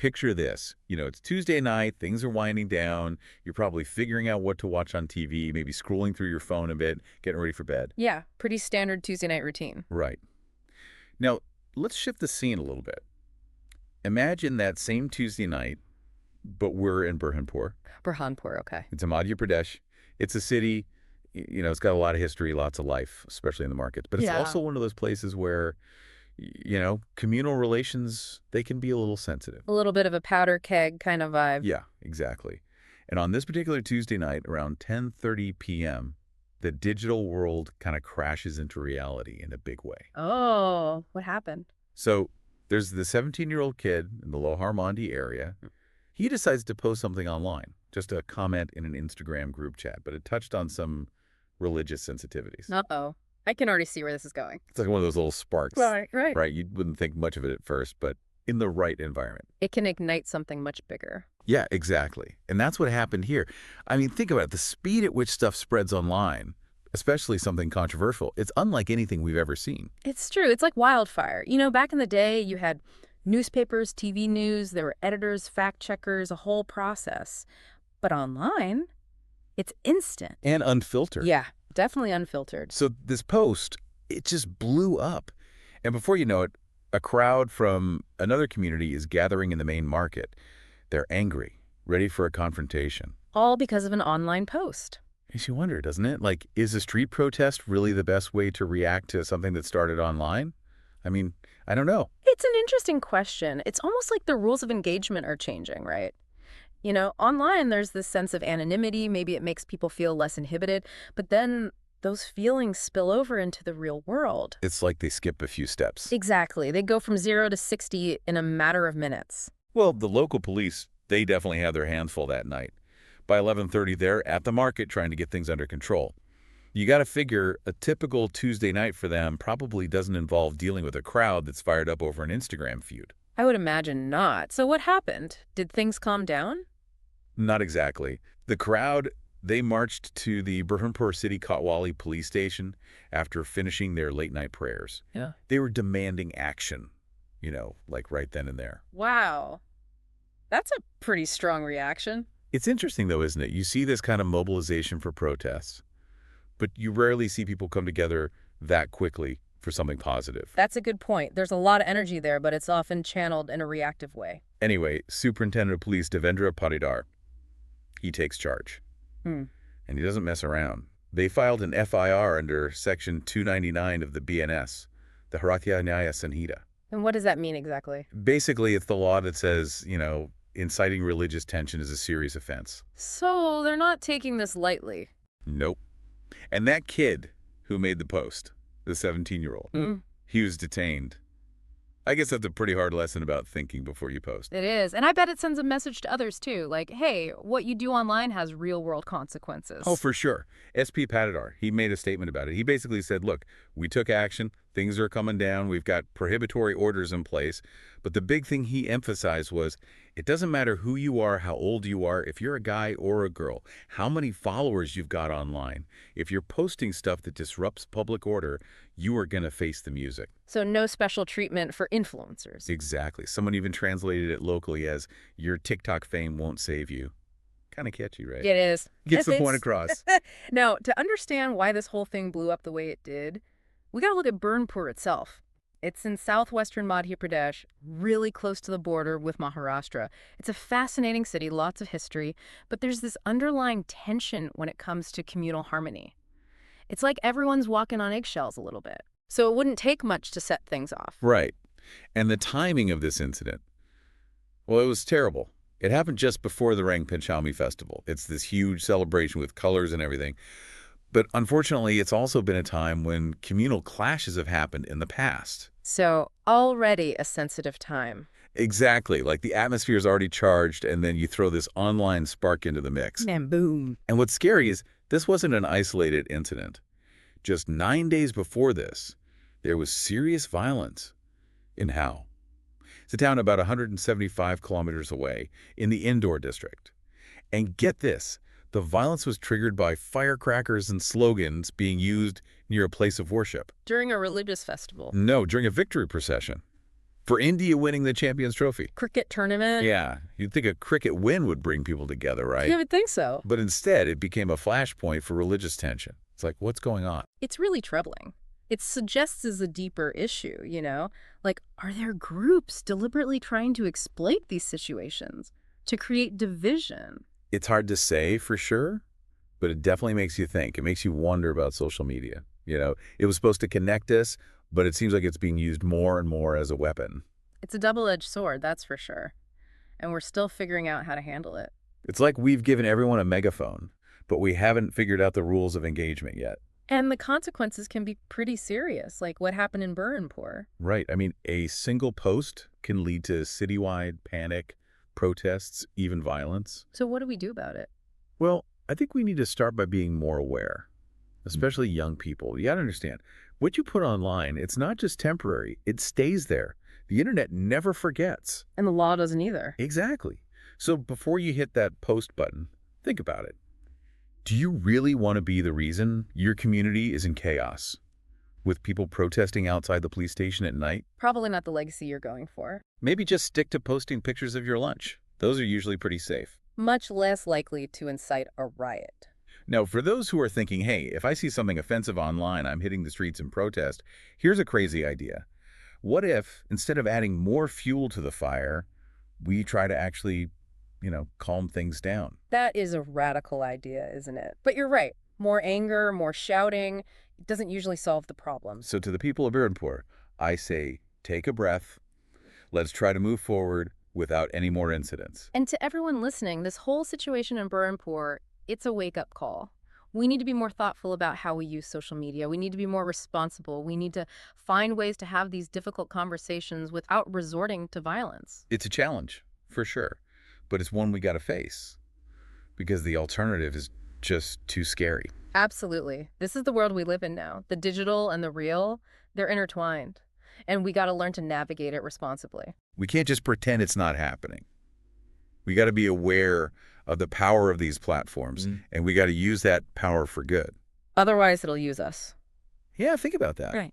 picture this. It's Tuesday night, things are winding down, you're probably figuring out what to watch on TV, maybe scrolling through your phone a bit, getting ready for bed. Yeah, pretty standard Tuesday night routine. Right. Now, let's shift the scene a little bit. Imagine that same Tuesday night, but we're in Burhanpur. Burhanpur, okay. It's in Madhya Pradesh. It's a city, it's got a lot of history, lots of life, especially in the markets. But it's also one of those places where, communal relations, they can be a little sensitive. A little bit of a powder keg kind of vibe. Yeah, exactly. And on this particular Tuesday night, around 10:30 p.m., the digital world kind of crashes into reality in a big way. Oh, what happened? So there's the 17-year-old kid in the Loharmandi area. He decides to post something online, just a comment in an Instagram group chat, but it touched on some religious sensitivities. Uh-oh. I can already see where this is going. It's like one of those little sparks. Right. Right? You wouldn't think much of it at first, but in the right environment. It can ignite something much bigger. Yeah, exactly. And that's what happened here. I mean, think about it. The speed at which stuff spreads online, especially something controversial, it's unlike anything we've ever seen. It's true. It's like wildfire. Back in the day, you had newspapers, TV news, there were editors, fact checkers, a whole process. But online, it's instant. And unfiltered. Yeah, definitely unfiltered. So this post, it just blew up. And before you know it, a crowd from another community is gathering in the main market. They're angry, ready for a confrontation. All because of an online post. Makes you wonder, doesn't it? Like, is a street protest really the best way to react to something that started online? I mean, I don't know. It's an interesting question. It's almost like the rules of engagement are changing, right? Online, there's this sense of anonymity. Maybe it makes people feel less inhibited. But then those feelings spill over into the real world. It's like they skip a few steps. Exactly. They go from 0 to 60 in a matter of minutes. Well, the local police, they definitely have their hands full that night. By 11:30, they're at the market trying to get things under control. You got to figure a typical Tuesday night for them probably doesn't involve dealing with a crowd that's fired up over an Instagram feud. I would imagine not. So what happened? Did things calm down? Not exactly. The crowd, they marched to the Burhanpur City Kotwali police station after finishing their late-night prayers. Yeah. They were demanding action, like right then and there. Wow. That's a pretty strong reaction. It's interesting, though, isn't it? You see this kind of mobilization for protests, but you rarely see people come together that quickly for something positive. That's a good point. There's a lot of energy there, but it's often channeled in a reactive way. Anyway, Superintendent of Police Devendra Patidar, he takes charge. And he doesn't mess around. They filed an FIR under Section 299 of the BNS, the Bharatiya Nyaya Sanhita. And what does that mean exactly? Basically, it's the law that says, inciting religious tension is a serious offense. So they're not taking this lightly. Nope. And that kid who made the post, the 17-year-old, he was detained. I guess that's a pretty hard lesson about thinking before you post. It is. And I bet it sends a message to others, too. Like, hey, what you do online has real-world consequences. Oh, for sure. SP Patidar, he made a statement about it. He basically said, look, we took action. Things are coming down. We've got prohibitory orders in place. But the big thing he emphasized was, it doesn't matter who you are, how old you are, if you're a guy or a girl, how many followers you've got online. If you're posting stuff that disrupts public order, you are going to face the music. So no special treatment for influencers. Exactly. Someone even translated it locally as, your TikTok fame won't save you. Kind of catchy, right? It is. Gets the point across. Now, to understand why this whole thing blew up the way it did, we got to look at Burhanpur itself. It's in southwestern Madhya Pradesh, really close to the border with Maharashtra. It's a fascinating city, lots of history, but there's this underlying tension when it comes to communal harmony. It's like everyone's walking on eggshells a little bit. So it wouldn't take much to set things off. Right. And the timing of this incident, well, it was terrible. It happened just before the Rang Panchami festival. It's this huge celebration with colors and everything. But unfortunately, it's also been a time when communal clashes have happened in the past. So already a sensitive time. Exactly. Like the atmosphere is already charged, and then you throw this online spark into the mix. And boom. And what's scary is this wasn't an isolated incident. Just 9 days before this, there was serious violence in How. It's a town about 175 kilometers away in the Indore district. And get this, the violence was triggered by firecrackers and slogans being used near a place of worship. During a religious festival. No, during a victory procession. For India winning the Champions Trophy. Cricket tournament? Yeah, you'd think a cricket win would bring people together, right? You would think so. But instead, it became a flashpoint for religious tension. It's like, what's going on? It's really troubling. It suggests as a deeper issue, you know? Like, are there groups deliberately trying to exploit these situations to create division? It's hard to say for sure, but it definitely makes you think. It makes you wonder about social media. It was supposed to connect us, but it seems like it's being used more and more as a weapon. It's a double-edged sword, that's for sure. And we're still figuring out how to handle it. It's like we've given everyone a megaphone, but we haven't figured out the rules of engagement yet. And the consequences can be pretty serious, like what happened in Burhanpur. Right. I mean, a single post can lead to citywide panic, protests, even violence. So what do we do about it? Well, I think we need to start by being more aware, especially young people. You got to understand, what you put online, it's not just temporary. It stays there. The internet never forgets. And the law doesn't either. Exactly. So before you hit that post button, think about it. Do you really want to be the reason your community is in chaos, with people protesting outside the police station at night? Probably not the legacy you're going for. Maybe just stick to posting pictures of your lunch. Those are usually pretty safe. Much less likely to incite a riot. Now, for those who are thinking, hey, if I see something offensive online, I'm hitting the streets in protest, here's a crazy idea. What if, instead of adding more fuel to the fire, we try to actually, calm things down? That is a radical idea, isn't it? But you're right. More anger, more shouting, it doesn't usually solve the problems. So to the people of Burhanpur, I say, take a breath. Let's try to move forward without any more incidents. And to everyone listening, this whole situation in Burhanpur, it's a wake-up call. We need to be more thoughtful about how we use social media. We need to be more responsible. We need to find ways to have these difficult conversations without resorting to violence. It's a challenge, for sure, but it's one we got to face because the alternative is just too scary. Absolutely. This is the world we live in now. The digital and the real, they're intertwined. And we got to learn to navigate it responsibly. We can't just pretend it's not happening. We got to be aware of the power of these platforms, and we got to use that power for good. Otherwise, it'll use us. Yeah, think about that. Right.